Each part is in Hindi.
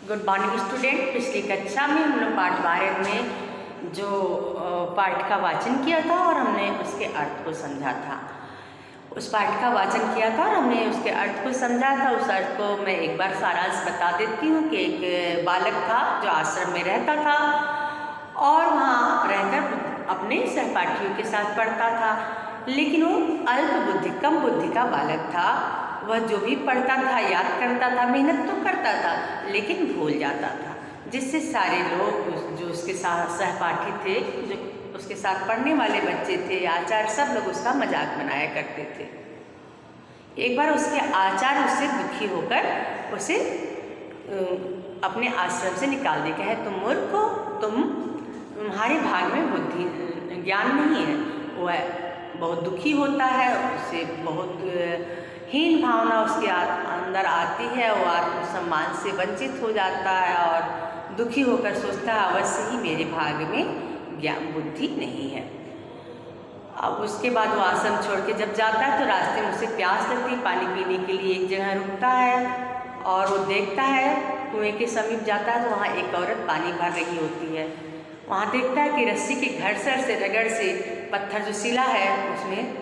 Good morning student. पिछली कक्षा में हम लोग पाठ 12 में जो पाठ का वाचन किया था और हमने उसके अर्थ को समझा था। उस पाठ का वाचन किया था और हमने उसके अर्थ को समझा था। उस अर्थ को मैं एक बार सारांश बता देती हूँ कि एक बालक था जो आश्रम में रहता था और वहाँ रहकर अपने सहपाठियों के साथ पढ़ता था, लेकिन वो अल्प बुद्धि, कम बुद्धि का बालक था। वह जो भी पढ़ता था याद करता था, मेहनत तो करता था, लेकिन भूल जाता था, जिससे सारे लोग जो उसके साथ सहपाठी थे, जो उसके साथ पढ़ने वाले बच्चे थे, आचार्य, सब लोग उसका मजाक बनाया करते थे। एक बार उसके आचार्य उससे दुखी होकर उसे अपने आश्रम से निकाल दे, कहे तुम मूर्ख हो, तुम्हारे भाग में बुद्धि ज्ञान नहीं है। वह बहुत दुखी होता है, उसे बहुत हीन भावना उसके अंदर आती है, वो आत्मसम्मान से वंचित हो जाता है और दुखी होकर सोचता है अवश्य ही मेरे भाग में ज्ञान बुद्धि नहीं है। अब उसके बाद वो आश्रम छोड़ के जब जाता है तो रास्ते में उसे प्यास लगती, पानी पीने के लिए एक जगह रुकता है और वो देखता है, कुएं के समीप जाता है तो वहाँ एक औरत पानी भर रही होती है। वहाँ देखता है कि रस्सी के घर्षण से, रगड़ से पत्थर जो सिला है उसमें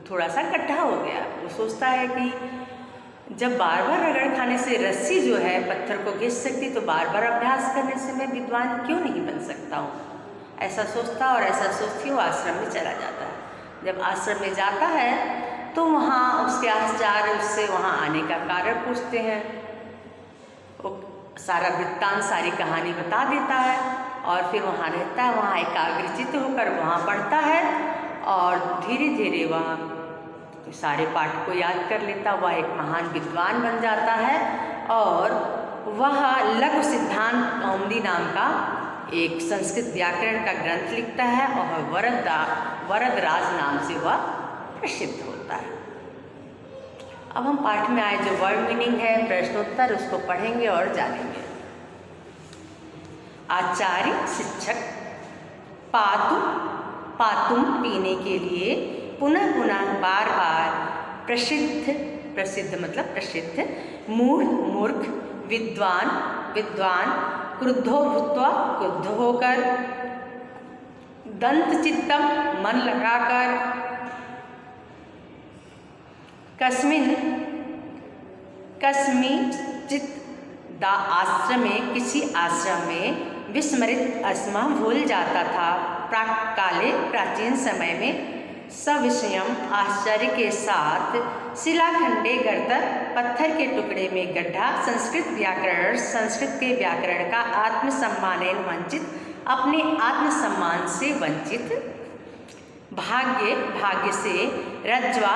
थोड़ा सा गड्ढा हो गया। वो सोचता है कि जब बार बार रगड़ खाने से रस्सी जो है पत्थर को घिस सकती, तो बार बार अभ्यास करने से मैं विद्वान क्यों नहीं बन सकता हूँ। ऐसा सोचता और ऐसा सोचती वो आश्रम में चला जाता है। जब आश्रम में जाता है तो वहाँ उसके आचार्य उससे वहाँ आने का कारण पूछते हैं। वो सारा वृत्तांत, सारी कहानी बता देता है और फिर वहाँ रहता है। वहाँ एकाग्रचित्त होकर वहाँ पढ़ता है और धीरे धीरे वह सारे पाठ को याद कर लेता। वह एक महान विद्वान बन जाता है और वह लघु सिद्धांत कौमुदी नाम का एक संस्कृत व्याकरण का ग्रंथ लिखता है और वरदराज नाम से वह प्रसिद्ध होता है। अब हम पाठ में आए जो वर्ड मीनिंग है, प्रश्नोत्तर, उसको पढ़ेंगे और जानेंगे। आचार्य, शिक्षक, पातुम पीने के लिए, पुनः पुनः बार बार, प्रसिद्ध मतलब प्रसिद्ध, मूर्ख, विद्वान, क्रुद्धो भूत्वा, क्रुद्ध होकर, दंत चित्तम, मन लगाकर, कस्मिंचित् आश्रमे, किसी आश्रम में, विस्मृत अस्मा, भूल जाता था, प्राक्काले, प्राचीन समय में, सविषयम, आश्चर्य के साथ, शिलाखंडे गर्त, पत्थर के टुकड़े में गड्ढा, संस्कृत के व्याकरण का, आत्मसम्मानेन वंचित, अपने आत्मसम्मान से वंचित, भाग्य से, रज्ज्वा,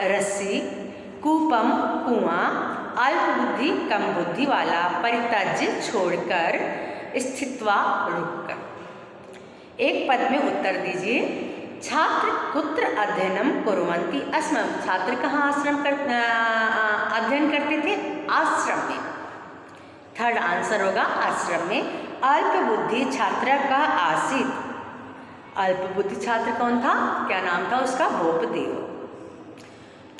रस्सी, कूपम, कुआं, अल्प बुद्धि, कम बुद्धि वाला, परित्यज्य, छोड़कर, स्थित्वा, रुककर। एक पद में उत्तर दीजिए। छात्र कुत्र अध्ययनम कुर्वन्ति अस्म, छात्र कहाँ अध्ययन करते थे? आश्रम में। थर्ड आंसर होगा आश्रम में। अल्प बुद्धि छात्र का आसीत, अल्प बुद्धि छात्र कौन था? क्या नाम था उसका? बोपदेव।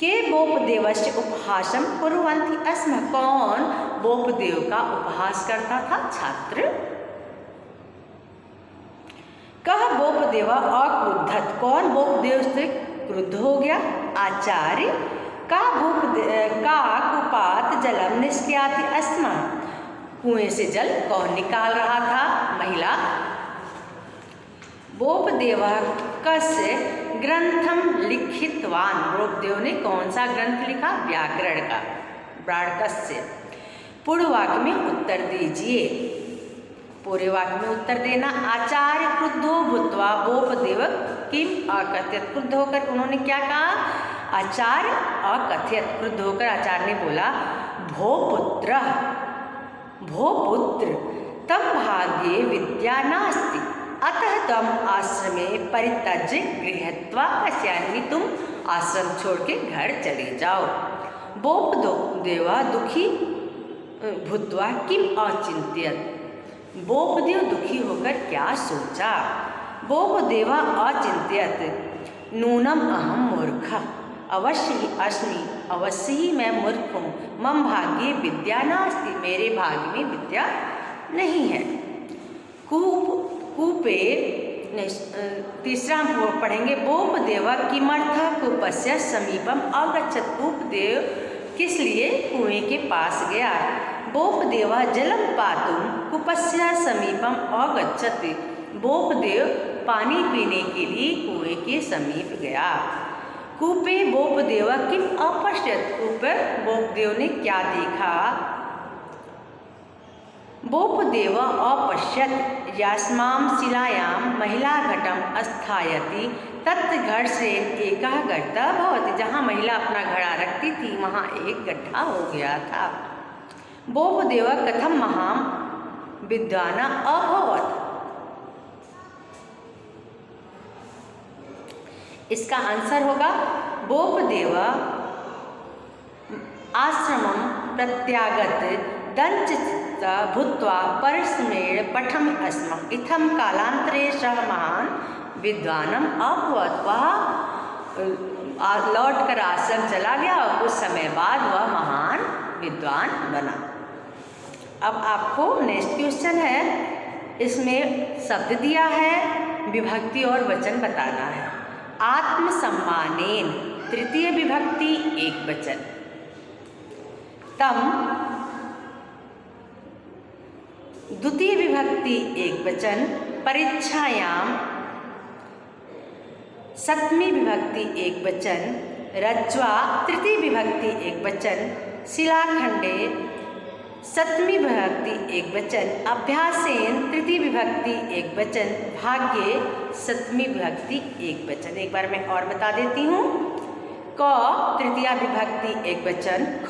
के बोपदेवस्य उपहासम कुर्वन्ति अस्म, कौन बोपदेव का उपहास करता था? छात्र। कह बोपदेव अक्रुद्धत, कौन बोपदेव से क्रुद्ध हो गया? आचार्य। का कुपात जलम निष्क्रियाति अस्म, कुएं से जल कौन निकाल रहा था? महिला। बोपदेव कस्य ग्रंथम लिखितवान, बोपदेव ने कौन सा ग्रंथ लिखा? व्याकरण का। ब्राड़कस्य। पूर्व वाक्य में उत्तर दीजिए। पूरे वाक्य में उत्तर देना। आचार्य क्रुद्धो भूत्वा बोपदेव किम अकथयत, क्रुद्ध होकर उन्होंने क्या कहा? आचार्य अकथयत, क्रुद्ध होकर आचार्य ने बोला भोपुत्र तम भाग्ये विद्या नास्ति, अतः तम आश्रमे परित्यज्य गृहत्वा पश्यामि, तुम आश्रम छोड़ के घर चले जाओ। बोपदेवा दुखी भूत्वा किम अचिंत्यत, बोपदेव दुखी होकर क्या सोचा? बोपदेवा अचिंत्यत नूनम अहम मूर्ख, अवश्य ही अस्मि, अवश्य ही मैं मूर्ख हूँ। मम भाग्ये विद्या नास्ति, मेरे भाग्य में विद्या नहीं है। कूपे तीसरा हम पढ़ेंगे। बोपदेव किमर्थ कूपस्य समीपम अगच्छत्, कूपदेव किस लिए कुएं के पास गया। बोपदेव जलम पातुम कूपस्य समीपम अगच्छत्, बोपदेव पानी पीने के लिए कुएं के समीप गया। कूपे बोपदेव किम अपश्यत्, कूपे बोपदेव ने क्या देखा। बोपदेव अपश्यत् यास्मां शिलायां महिला घटम अस्थायति तत् घर्षेण एकः गर्तः भवति, जहाँ महिला अपना घड़ा रखती थी वहाँ एक गड्ढा हो गया था। बोपदेव कथम महां विद्वान् अभवत्, इसका आंसर होगा बोपदेव आश्रमं प्रत्यागत दंचिता भूत्वा परिश्रमेण पठम अस्म, इत्थं कालांतरे सः महान विद्वानम अभवत्, वह लौट कर आश्रम चला गया और कुछ समय बाद वह महान विद्वान बना। अब आपको नेक्स्ट क्वेश्चन है, इसमें शब्द दिया है, विभक्ति और वचन बताना है। आत्मसम्मानेन तृतीय विभक्ति एक वचन, तम द्वितीय विभक्ति एक वचन, परीक्षायाम सप्तमी विभक्ति एक वचन, रज्ज्वा तृतीय विभक्ति एक वचन, शिलाखंडे सप्तमी विभक्ति एक वचन, अभ्यासेन तृतीय विभक्ति एक वचन, भाग्ये सप्तमी विभक्ति एक वचन। एक बार मैं और बता देती हूँ। क तृतीया विभक्ति एक वचन, ख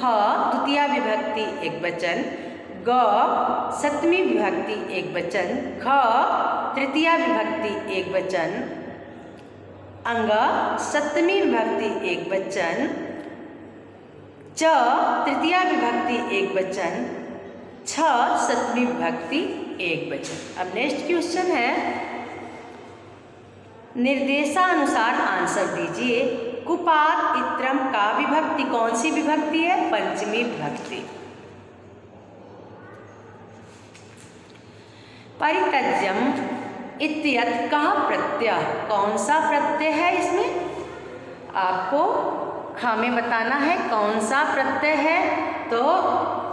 द्वितीया विभक्ति एक वचन, ग सप्तमी विभक्ति एक वचन, ख तृतीया विभक्ति एक वचन, अंग सप्तमी विभक्ति एक वचन, च तृतीया विभक्ति एक वचन, छ सप्तमी विभक्ति एक वचन। अब नेक्स्ट क्वेश्चन है, निर्देशानुसार आंसर दीजिए। कुपात इत्रम का विभक्ति कौन सी विभक्ति है? पंचमी विभक्ति। परित्यज्यम इत्यत कः प्रत्यय, कौन सा प्रत्यय है इसमें? आपको हमें बताना है कौन सा प्रत्यय है। तो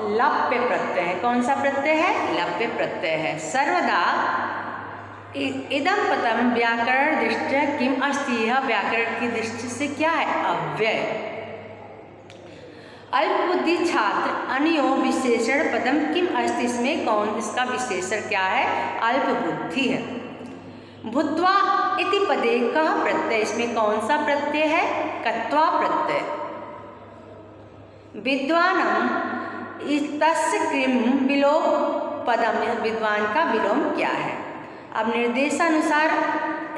लप्य प्रत्यय है। कौन सा प्रत्यय है? लप्य प्रत्यय है। सर्वदा इदम पदम व्याकरण दृष्टया किम अस्ति, यह व्याकरण की दृष्टि से क्या है? अव्यय। अल्पबुद्धि छात्र अन्यो विशेषण पदम किम अस्ति, इसमें कौन इसका विशेषण क्या है? अल्पबुद्धि है। भूत्वा इति पदे कः प्रत्यय, इसमें कौन सा प्रत्यय है? कत्वा प्रत्यय। विद्वानम तस्य किम विलोम पदम, विद्वान का विलोम क्या है? अब निर्देशानुसार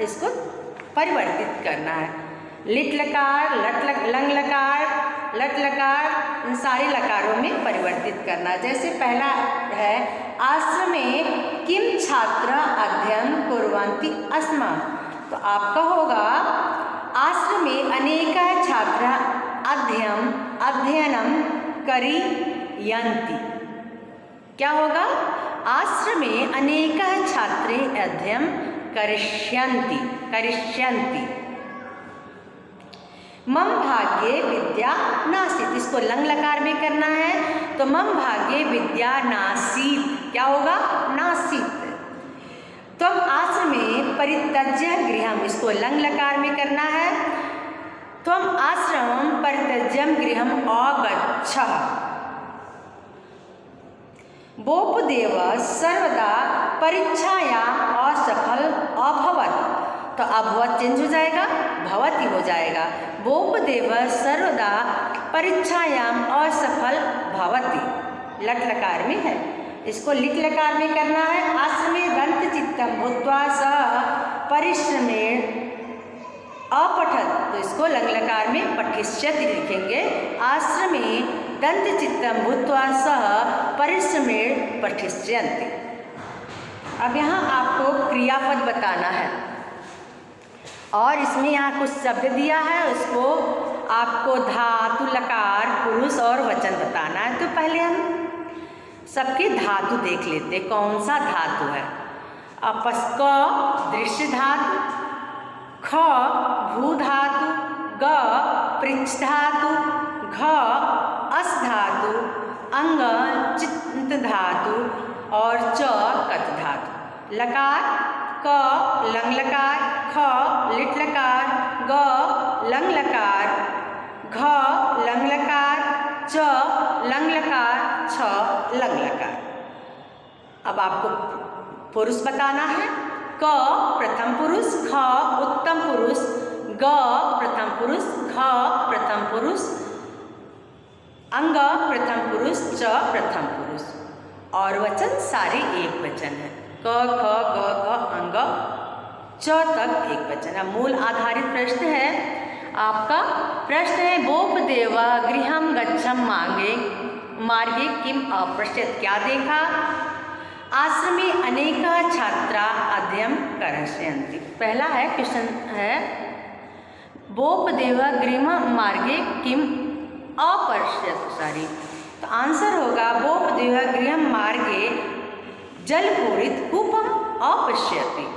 इसको परिवर्तित करना है। लिट लकार, लंग लकार, लट लकार, इन सारे लकारों में परिवर्तित करना। जैसे पहला है आश्रमे किम छात्र अध्ययन कुर्वन्ति अस्म, तो आपका होगा आश्रमे अनेकः छात्राः अध्ययनं करिष्यन्ति। क्या होगा? आश्रमे अनेकः छात्रे अध्ययनं करिष्यन्ति। मम भाग्ये विद्या नासीत्, इसको लंग लकार में करना है। तो मम भाग्ये विद्या नासीत्, क्या होगा? नासीत्। त्वम आश्रमे परित्यज्य गृहम्, इसको लंग लकार में करना है। त्वम आश्रमं परित्यज्यं गृहम् अगच्छः। बोपदेव सर्वदा परीक्षायां असफल अभवत्, तो अभवत चेंज हो जाएगा, भवति हो जाएगा। बोपदेव सर्वदा परीक्षायाम असफल भवति, लट लकार में है। इसको लिट लकार में करना है। आश्रमे दंत चित्तम भूत्वा सः परिश्रमेण अपठत, तो इसको लंग लकार में पठिष्यति लिखेंगे। आश्रमे दंत चित्तम भूत्वा सः परिश्रमेण पठिष्यन्ति। अब यहाँ आपको क्रियापद बताना है और इसमें यहाँ कुछ शब्द दिया है, उसको आपको धातु, लकार, पुरुष और वचन बताना है। तो पहले हम सबके धातु देख लेते, कौन सा धातु है। क दृश्य धातु, ख भू धातु, ग पृच्छ धातु, घ अस धातु, अंग चित्त धातु और च कत धातु। लकार क लंग लकार, ख लिट लकार, ग लंग लकार, घ लंग लकार, च लंग लकार, छ लंग लकार। अब आपको पुरुष बताना है। क प्रथम पुरुष, ख उत्तम पुरुष, ग प्रथम पुरुष, घ प्रथम पुरुष, अंग प्रथम पुरुष, च प्रथम पुरुष और वचन सारे एक वचन है। क ख ग घ अंग च तक एक वचन है। मूल आधारित प्रश्न है आपका। प्रश्न है बोपदेव गृहं गच्छं मार्गे किम अपश्यत्, क्या देखा। आश्रमे अनेका छात्रा अध्ययन करष्यन्ति। पहला है क्वेश्चन है बोपदेव गृहं मार्गे किम अपश्यत्, तो आंसर होगा बोपदेव गृहं मार्गे जलपूरित कूपम अपश्यति।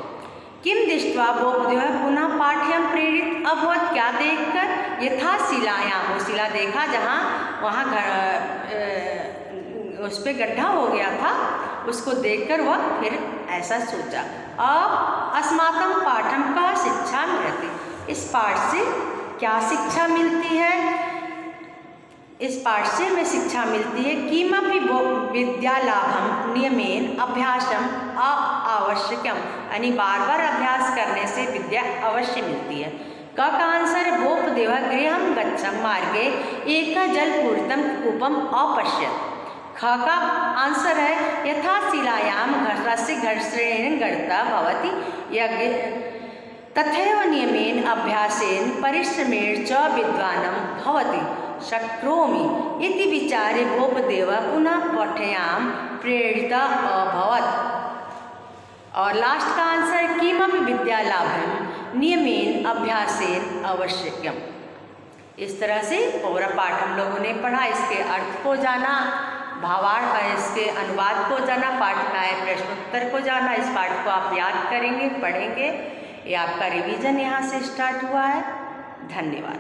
किम दृष्ट्वा बोपदेव पुनः पाठ्यम प्रेरित अभवत, क्या देखकर। यथा शिलायाम, वो शिला देखा जहाँ वहाँ उस पर गड्ढा हो गया था, उसको देखकर वह फिर ऐसा सोचा। अब अस्माकं पाठम का शिक्षा मिलती, इस पाठ से क्या शिक्षा मिलती है। इस पाठ से हमें शिक्षा मिलती है किमपि विद्यालाभम नियमेन अभ्यासम आवश्यकम, यानी बार बार अभ्यास करने से विद्या अवश्य मिलती है। क का आंसर है बोपदेव गृहं गच्छं मार्गे एक जलपूरितं कूपम अपश्यत्। ख का आंसर है यथा शिलायाम घर्षस्य घर्षणेन गढ़ता भवति तथैव नियमेन अभ्यासेन परिश्रमेण च विद्वानं भवति शक्नोमि इति विचारे बोपदेव पुनः पाठ्याम प्रेरित अभवत्। और लास्ट का आंसर किमपि विद्यालाभं नियमेन अभ्यासेन आवश्यकम। इस तरह से पूरा पाठ हम लोगों ने पढ़ा। इसके अर्थ को जाना, भावार्थ, इसके अनुवाद को जाना, पाठ का प्रश्नोत्तर को जाना। इस पाठ को आप याद करेंगे, पढ़ेंगे। ये आपका रिवीजन यहाँ से स्टार्ट हुआ है। धन्यवाद।